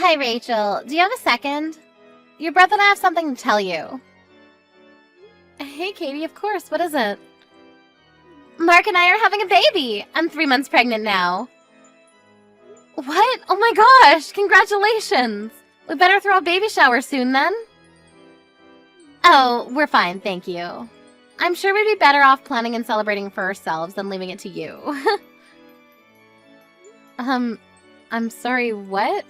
Hi, Rachel. Do you have a second? Your brother and I have something to tell you. Hey, Katie, of course. What is it? Mark and I are having a baby. I'm 3 months pregnant now. What? Oh my gosh! Congratulations! We better throw a baby shower soon, then? Oh, we're fine, thank you. I'm sure we'd be better off planning and celebrating for ourselves than leaving it to you. I'm sorry, what?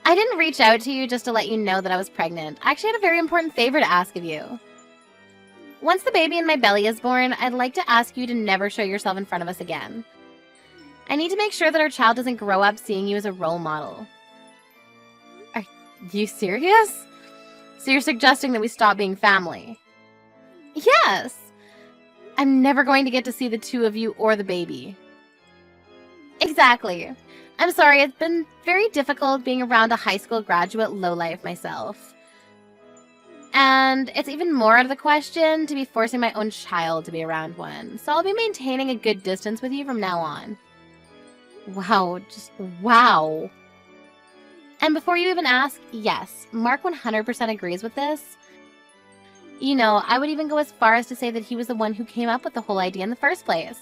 I didn't reach out to you just to let you know that I was pregnant. I actually had a very important favor to ask of you. Once the baby in my belly is born, I'd like to ask you to never show yourself in front of us again. I need to make sure that our child doesn't grow up seeing you as a role model. Are you serious? So you're suggesting that we stop being family? Yes! I'm never going to get to see the two of you or the baby. Exactly. I'm sorry, it's been very difficult being around a high school graduate lowlife myself. And it's even more out of the question to be forcing my own child to be around one. So I'll be maintaining a good distance with you from now on. Wow, just wow. And before you even ask, yes, Mark 100% agrees with this. You know, I would even go as far as to say that he was the one who came up with the whole idea in the first place.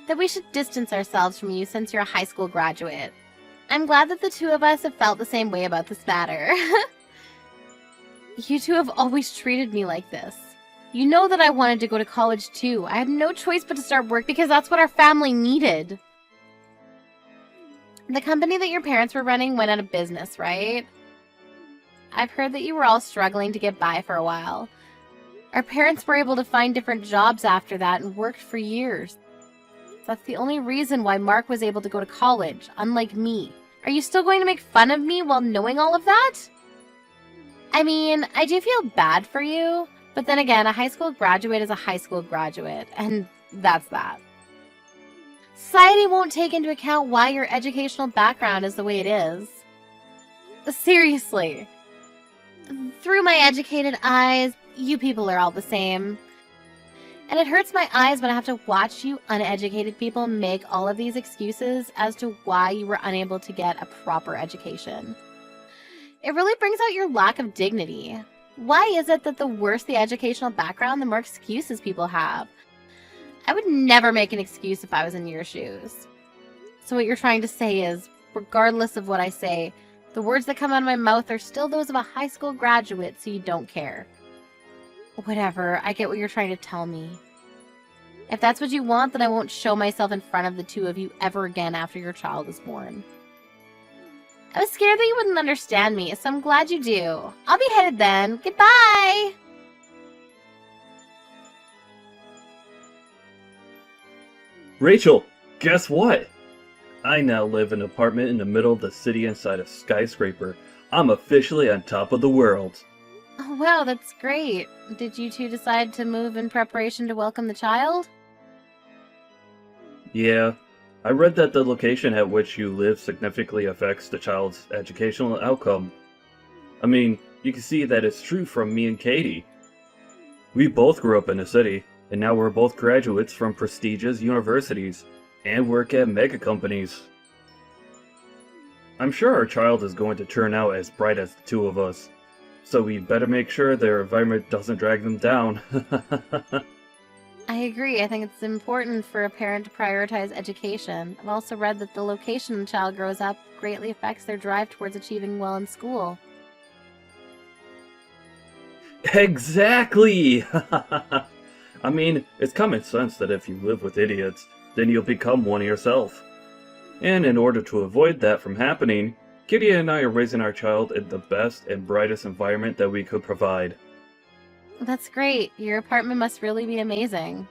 That we should distance ourselves from you since you're a high school graduate. I'm glad that the two of us have felt the same way about this matter. You two have always treated me like this. You know that I wanted to go to college too. I had no choice but to start work because that's what our family needed. The company that your parents were running went out of business, right? I've heard that you were all struggling to get by for a while. Our parents were able to find different jobs after that and worked for years. That's the only reason why Mark was able to go to college, unlike me. Are you still going to make fun of me while knowing all of that? I mean, I do feel bad for you, but then again, a high school graduate is a high school graduate, and that's that. Society won't take into account why your educational background is the way it is. Seriously. Through my educated eyes, you people are all the same. And it hurts my eyes when I have to watch you uneducated people make all of these excuses as to why you were unable to get a proper education. It really brings out your lack of dignity. Why is it that the worse the educational background, the more excuses people have? I would never make an excuse if I was in your shoes. So what you're trying to say is, regardless of what I say, the words that come out of my mouth are still those of a high school graduate, so you don't care. Whatever, I get what you're trying to tell me. If that's what you want, then I won't show myself in front of the two of you ever again after your child is born. I was scared that you wouldn't understand me, so I'm glad you do. I'll be headed then. Goodbye! Rachel, guess what? I now live in an apartment in the middle of the city inside a skyscraper. I'm officially on top of the world. Oh, wow, that's great. Did you two decide to move in preparation to welcome the child? Yeah, I read that the location at which you live significantly affects the child's educational outcome. I mean, you can see that it's true from me and Katie. We both grew up in the city, and now we're both graduates from prestigious universities, and work at mega companies. I'm sure our child is going to turn out as bright as the two of us, so we better make sure their environment doesn't drag them down. I agree. I think it's important for a parent to prioritize education. I've also read that the location the child grows up greatly affects their drive towards achieving well in school. Exactly! I mean, it's common sense that if you live with idiots, then you'll become one yourself. And in order to avoid that from happening, Kitty and I are raising our child in the best and brightest environment that we could provide. That's great. Your apartment must really be amazing.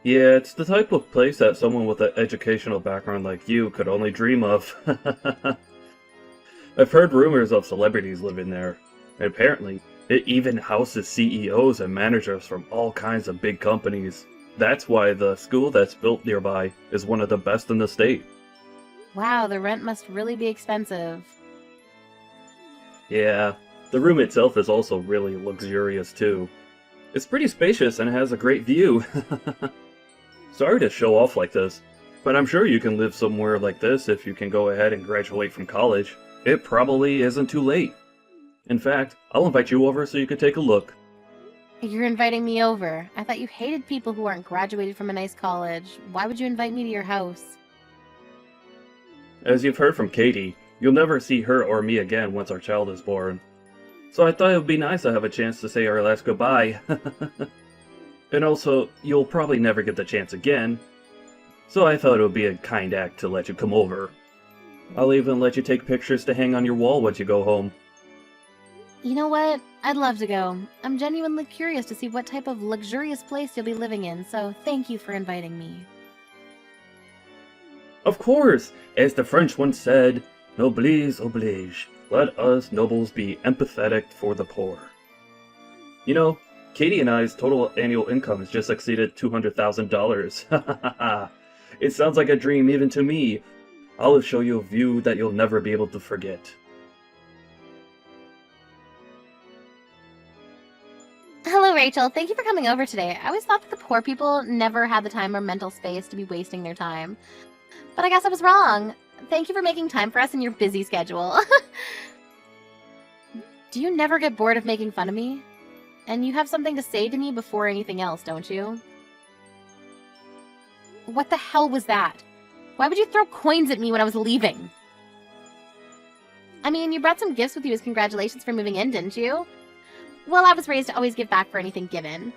Yeah, it's the type of place that someone with an educational background like you could only dream of. I've heard rumors of celebrities living there. And apparently, it even houses CEOs and managers from all kinds of big companies. That's why the school that's built nearby is one of the best in the state. Wow, the rent must really be expensive. Yeah, the room itself is also really luxurious too. It's pretty spacious and has a great view. Sorry to show off like this, But I'm sure you can live somewhere like this if you can go ahead and graduate from college. It probably isn't too late. In fact, I'll invite you over so you can take a look. You're inviting me over. I thought you hated people who aren't graduated from a nice college. Why would you invite me to your house? As you've heard from Katie, you'll never see her or me again once our child is born. So I thought it would be nice to have a chance to say our last goodbye. And also, you'll probably never get the chance again. So I thought it would be a kind act to let you come over. I'll even let you take pictures to hang on your wall once you go home. You know what? I'd love to go. I'm genuinely curious to see what type of luxurious place you'll be living in, so thank you for inviting me. Of course! As the French once said, noblesse oblige. Let us nobles be empathetic for the poor. You know, Katie and I's total annual income has just exceeded $200,000. It sounds like a dream even to me. I'll show you a view that you'll never be able to forget. Hello, Rachel. Thank you for coming over today. I always thought that the poor people never had the time or mental space to be wasting their time. But I guess I was wrong. Thank you for making time for us in your busy schedule. Do you never get bored of making fun of me? And you have something to say to me before anything else, don't you? What the hell was that? Why would you throw coins at me when I was leaving? I mean, you brought some gifts with you as congratulations for moving in, didn't you? Well, I was raised to always give back for anything given.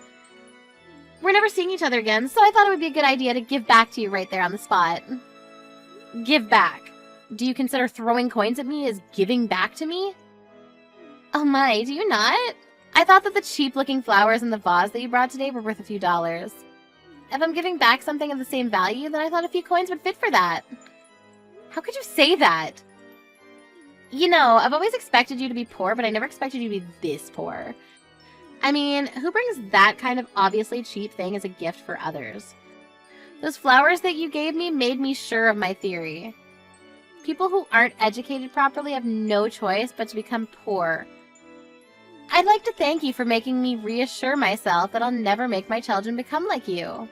We're never seeing each other again, so I thought it would be a good idea to give back to you right there on the spot. Give back. Do you consider throwing coins at me as giving back to me? Oh my, do you not? I thought that the cheap-looking flowers in the vase that you brought today were worth a few dollars. If I'm giving back something of the same value, then I thought a few coins would fit for that. How could you say that? You know, I've always expected you to be poor, but I never expected you to be this poor. I mean, who brings that kind of obviously cheap thing as a gift for others? Those flowers that you gave me made me sure of my theory. People who aren't educated properly have no choice but to become poor. I'd like to thank you for making me reassure myself that I'll never make my children become like you.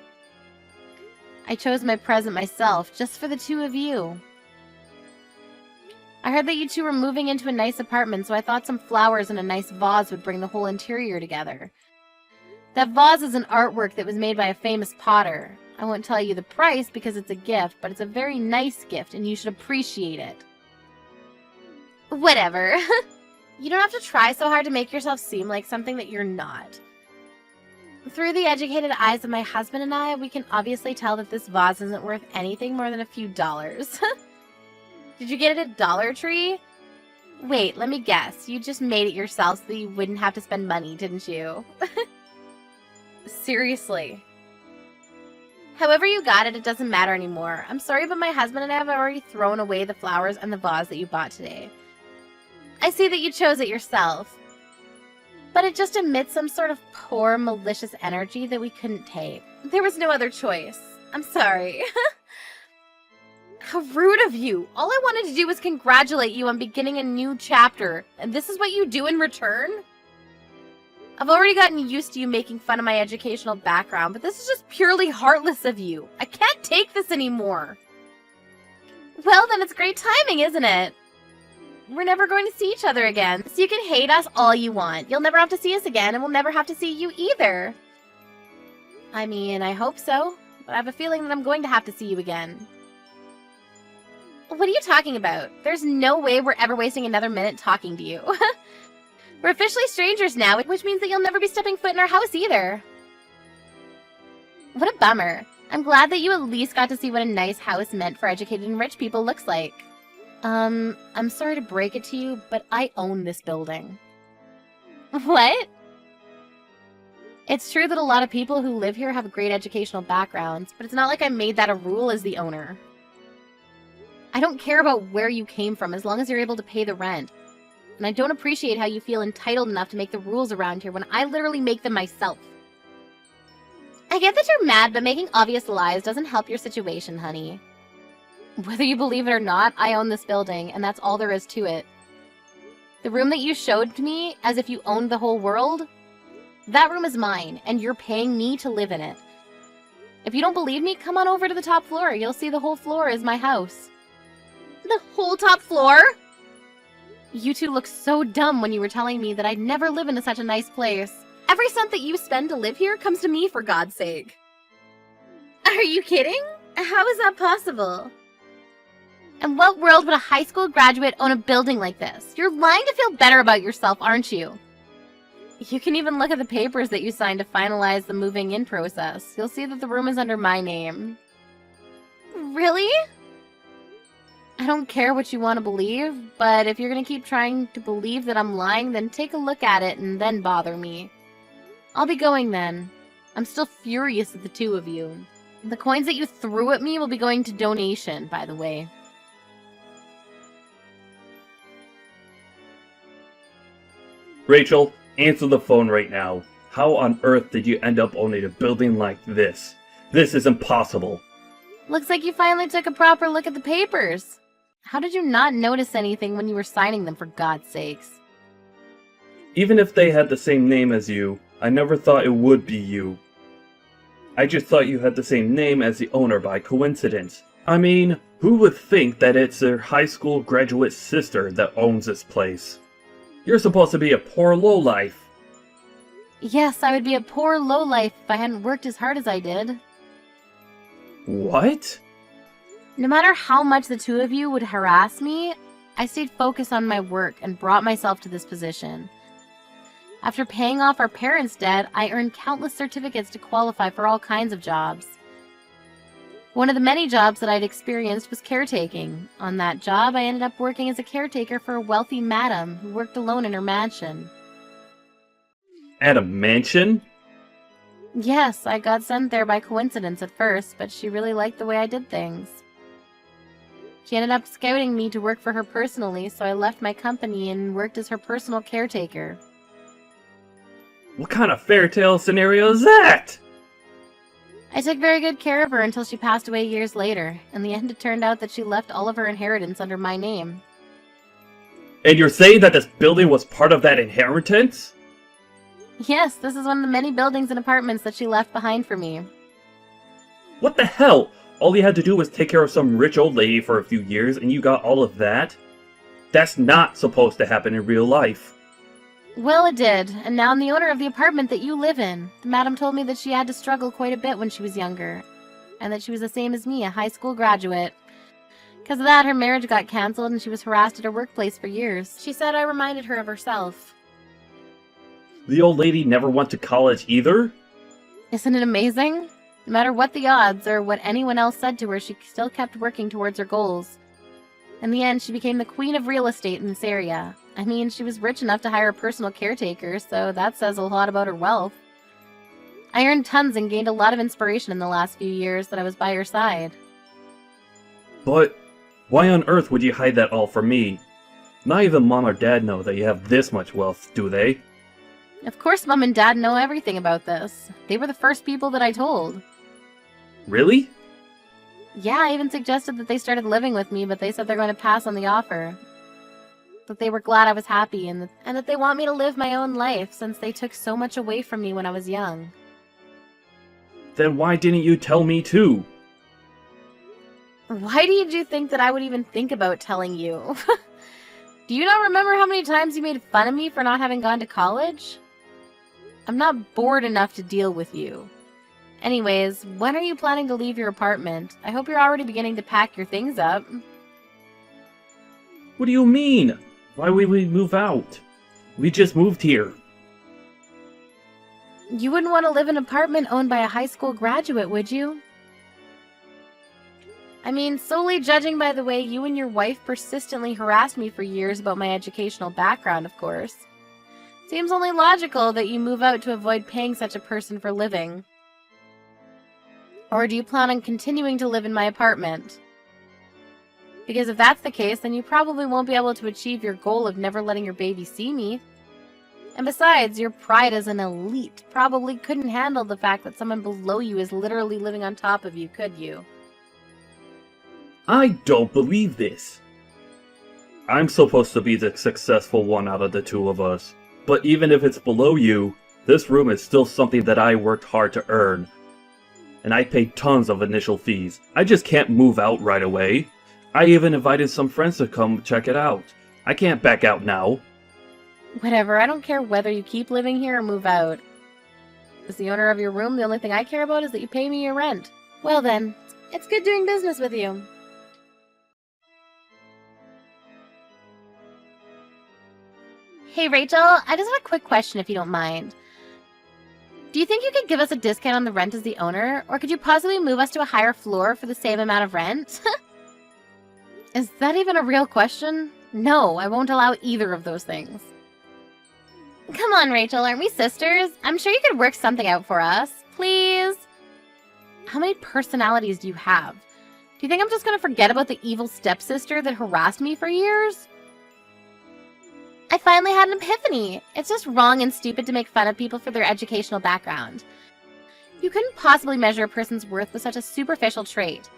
I chose my present myself, just for the two of you. I heard that you two were moving into a nice apartment, so I thought some flowers and a nice vase would bring the whole interior together. That vase is an artwork that was made by a famous potter. I won't tell you the price because it's a gift, but it's a very nice gift and you should appreciate it. Whatever. You don't have to try so hard to make yourself seem like something that you're not. Through the educated eyes of my husband and I, we can obviously tell that this vase isn't worth anything more than a few dollars. Did you get it at Dollar Tree? Wait, let me guess. You just made it yourself so that you wouldn't have to spend money, didn't you? Seriously. However you got it, it doesn't matter anymore. I'm sorry, but my husband and I have already thrown away the flowers and the vase that you bought today. I see that you chose it yourself. But it just emits some sort of poor, malicious energy that we couldn't take. There was no other choice. I'm sorry. How rude of you! All I wanted to do was congratulate you on beginning a new chapter, and this is what you do in return? I've already gotten used to you making fun of my educational background, but this is just purely heartless of you. I can't take this anymore. Well, then it's great timing, isn't it? We're never going to see each other again, so you can hate us all you want. You'll never have to see us again, and we'll never have to see you either. I mean, I hope so, but I have a feeling that I'm going to have to see you again. What are you talking about? There's no way we're ever wasting another minute talking to you. We're officially strangers now, which means that you'll never be stepping foot in our house either. What a bummer. I'm glad that you at least got to see what a nice house meant for educated and rich people looks like. I'm sorry to break it to you, but I own this building. What? It's true that a lot of people who live here have great educational backgrounds, but it's not like I made that a rule as the owner. I don't care about where you came from as long as you're able to pay the rent. And I don't appreciate how you feel entitled enough to make the rules around here when I literally make them myself. I get that you're mad, but making obvious lies doesn't help your situation, honey. Whether you believe it or not, I own this building, and that's all there is to it. The room that you showed me, as if you owned the whole world, that room is mine, and you're paying me to live in it. If you don't believe me, come on over to the top floor. You'll see the whole floor is my house. The whole top floor? You two looked so dumb when you were telling me that I'd never live in such a nice place. Every cent that you spend to live here comes to me, for God's sake. Are you kidding? How is that possible? In what world would a high school graduate own a building like this? You're lying to feel better about yourself, aren't you? You can even look at the papers that you signed to finalize the moving in process. You'll see that the room is under my name. Really? I don't care what you want to believe, but if you're going to keep trying to believe that I'm lying, then take a look at it and then bother me. I'll be going then. I'm still furious at the two of you. The coins that you threw at me will be going to donation, by the way. Rachel, answer the phone right now. How on earth did you end up owning a building like this? This is impossible. Looks like you finally took a proper look at the papers. How did you not notice anything when you were signing them, for God's sakes? Even if they had the same name as you, I never thought it would be you. I just thought you had the same name as the owner by coincidence. I mean, who would think that it's their high school graduate sister that owns this place? You're supposed to be a poor lowlife. Yes, I would be a poor lowlife if I hadn't worked as hard as I did. What? No matter how much the two of you would harass me, I stayed focused on my work and brought myself to this position. After paying off our parents' debt, I earned countless certificates to qualify for all kinds of jobs. One of the many jobs that I'd experienced was caretaking. On that job, I ended up working as a caretaker for a wealthy madam who worked alone in her mansion. At a mansion? Yes, I got sent there by coincidence at first, but she really liked the way I did things. She ended up scouting me to work for her personally, so I left my company and worked as her personal caretaker. What kind of fairy tale scenario is that? I took very good care of her until she passed away years later. In the end, it turned out that she left all of her inheritance under my name. And you're saying that this building was part of that inheritance? Yes, this is one of the many buildings and apartments that she left behind for me. What the hell? All you had to do was take care of some rich old lady for a few years and you got all of that? That's not supposed to happen in real life. Well, it did, and now I'm the owner of the apartment that you live in. The madam told me that she had to struggle quite a bit when she was younger, and that she was the same as me, a high school graduate. Because of that, her marriage got cancelled and she was harassed at her workplace for years. She said I reminded her of herself. The old lady never went to college either? Isn't it amazing? No matter what the odds or what anyone else said to her, she still kept working towards her goals. In the end, she became the queen of real estate in this area. I mean, she was rich enough to hire a personal caretaker, so that says a lot about her wealth. I earned tons and gained a lot of inspiration in the last few years that I was by her side. But why on earth would you hide that all from me? Not even Mom or Dad know that you have this much wealth, do they? Of course Mom and Dad know everything about this. They were the first people that I told. Really? Yeah, I even suggested that they started living with me, but they said they're going to pass on the offer. That they were glad I was happy, and that they want me to live my own life, since they took so much away from me when I was young. Then why didn't you tell me too? Why did you think that I would even think about telling you? Do you not remember how many times you made fun of me for not having gone to college? I'm not bored enough to deal with you. Anyways, when are you planning to leave your apartment? I hope you're already beginning to pack your things up. What do you mean? Why would we move out? We just moved here. You wouldn't want to live in an apartment owned by a high school graduate, would you? I mean, solely judging by the way you and your wife persistently harassed me for years about my educational background, of course. Seems only logical that you move out to avoid paying such a person for living. Or do you plan on continuing to live in my apartment? Because if that's the case, then you probably won't be able to achieve your goal of never letting your baby see me. And besides, your pride as an elite probably couldn't handle the fact that someone below you is literally living on top of you, could you? I don't believe this. I'm supposed to be the successful one out of the two of us. But even if it's below you, this room is still something that I worked hard to earn. and I paid tons of initial fees. I just can't move out right away. I even invited some friends to come check it out. I can't back out now. Whatever, I don't care whether you keep living here or move out. As the owner of your room, the only thing I care about is that you pay me your rent. Well then, it's good doing business with you. Hey Rachel, I just had a quick question if you don't mind. Do you think you could give us a discount on the rent as the owner, or could you possibly move us to a higher floor for the same amount of rent? Is that even a real question? No, I won't allow either of those things. Come on, Rachel, aren't we sisters? I'm sure you could work something out for us. Please? How many personalities do you have? Do you think I'm just gonna forget about the evil stepsister that harassed me for years? I finally had an epiphany. It's just wrong and stupid to make fun of people for their educational background. You couldn't possibly measure a person's worth with such a superficial trait.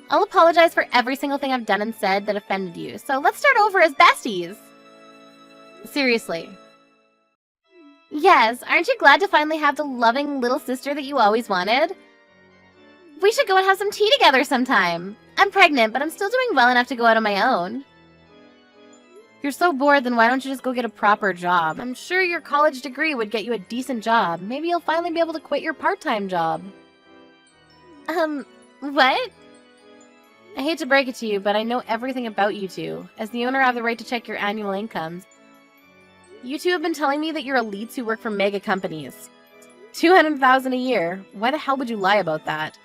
I'll apologize for every single thing I've done and said that offended you, so let's start over as besties. Seriously. Yes, aren't you glad to finally have the loving little sister that you always wanted? We should go and have some tea together sometime. I'm pregnant, but I'm still doing well enough to go out on my own. If you're so bored, then why don't you just go get a proper job? I'm sure your college degree would get you a decent job. Maybe you'll finally be able to quit your part-time job. What? I hate to break it to you, but I know everything about you two. As the owner, I have the right to check your annual incomes. You two have been telling me that you're elites who work for mega companies. $200,000 a year. Why the hell would you lie about that?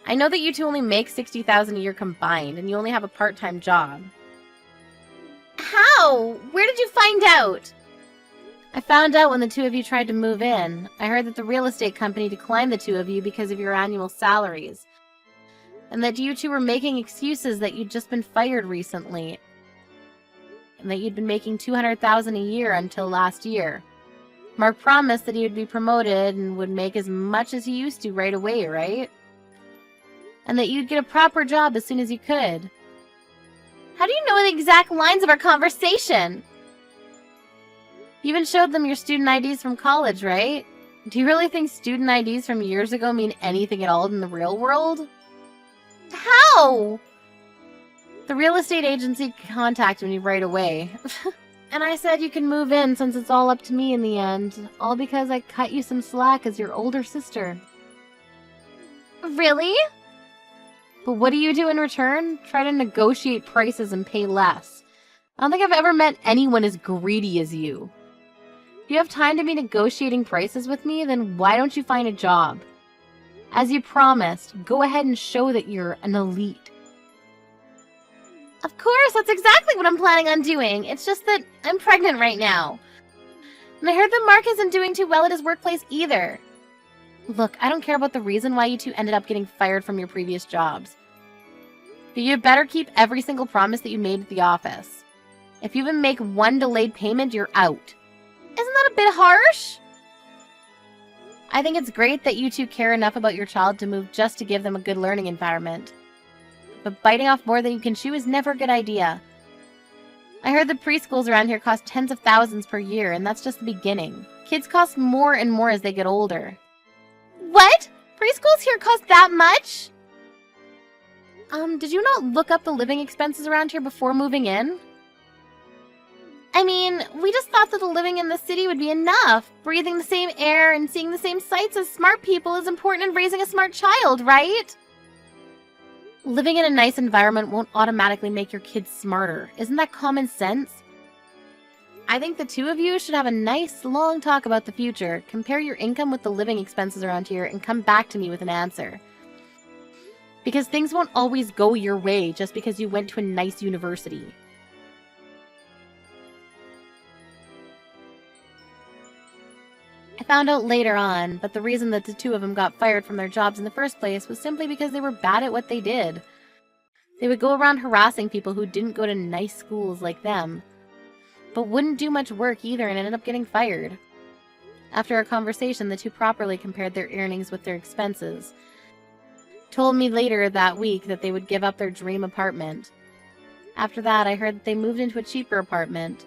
I know that you two only make $60,000 a year combined, and you only have a part-time job. How? Where did you find out? I found out when the two of you tried to move in. I heard that the real estate company declined the two of you because of your annual salaries. And that you two were making excuses that you'd just been fired recently. And that you'd been making $200,000 a year until last year. Mark promised that he would be promoted and would make as much as he used to right away, right? And that you'd get a proper job as soon as you could. How do you know the exact lines of our conversation? You even showed them your student IDs from college, right? Do you really think student IDs from years ago mean anything at all in the real world? How? The real estate agency contacted me right away. And I said you can move in since it's all up to me in the end. All because I cut you some slack as your older sister. Really? But what do you do in return? Try to negotiate prices and pay less. I don't think I've ever met anyone as greedy as you. If you have time to be negotiating prices with me, then why don't you find a job? As you promised, go ahead and show that you're an elite. Of course, that's exactly what I'm planning on doing. It's just that I'm pregnant right now. And I heard that Mark isn't doing too well at his workplace either. Look, I don't care about the reason why you two ended up getting fired from your previous jobs. But you better keep every single promise that you made at the office. If you even make one delayed payment, you're out. Isn't that a bit harsh? I think it's great that you two care enough about your child to move just to give them a good learning environment. But biting off more than you can chew is never a good idea. I heard the preschools around here cost tens of thousands per year, and that's just the beginning. Kids cost more and more as they get older. What? Preschools here cost that much? Did you not look up the living expenses around here before moving in? I mean, we just thought that the living in the city would be enough. Breathing the same air and seeing the same sights as smart people is important in raising a smart child, right? Living in a nice environment won't automatically make your kids smarter. Isn't that common sense? I think the two of you should have a nice, long talk about the future, compare your income with the living expenses around here, and come back to me with an answer. Because things won't always go your way just because you went to a nice university. I found out later on, but the reason that the two of them got fired from their jobs in the first place was simply because they were bad at what they did. They would go around harassing people who didn't go to nice schools like them, but wouldn't do much work either and ended up getting fired. After a conversation, the two properly compared their earnings with their expenses. Told me later that week that they would give up their dream apartment. After that, I heard that they moved into a cheaper apartment.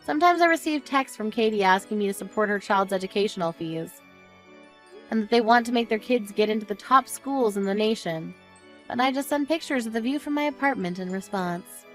Sometimes I receive texts from Katie asking me to support her child's educational fees. and that they want to make their kids get into the top schools in the nation. But I just send pictures of the view from my apartment in response.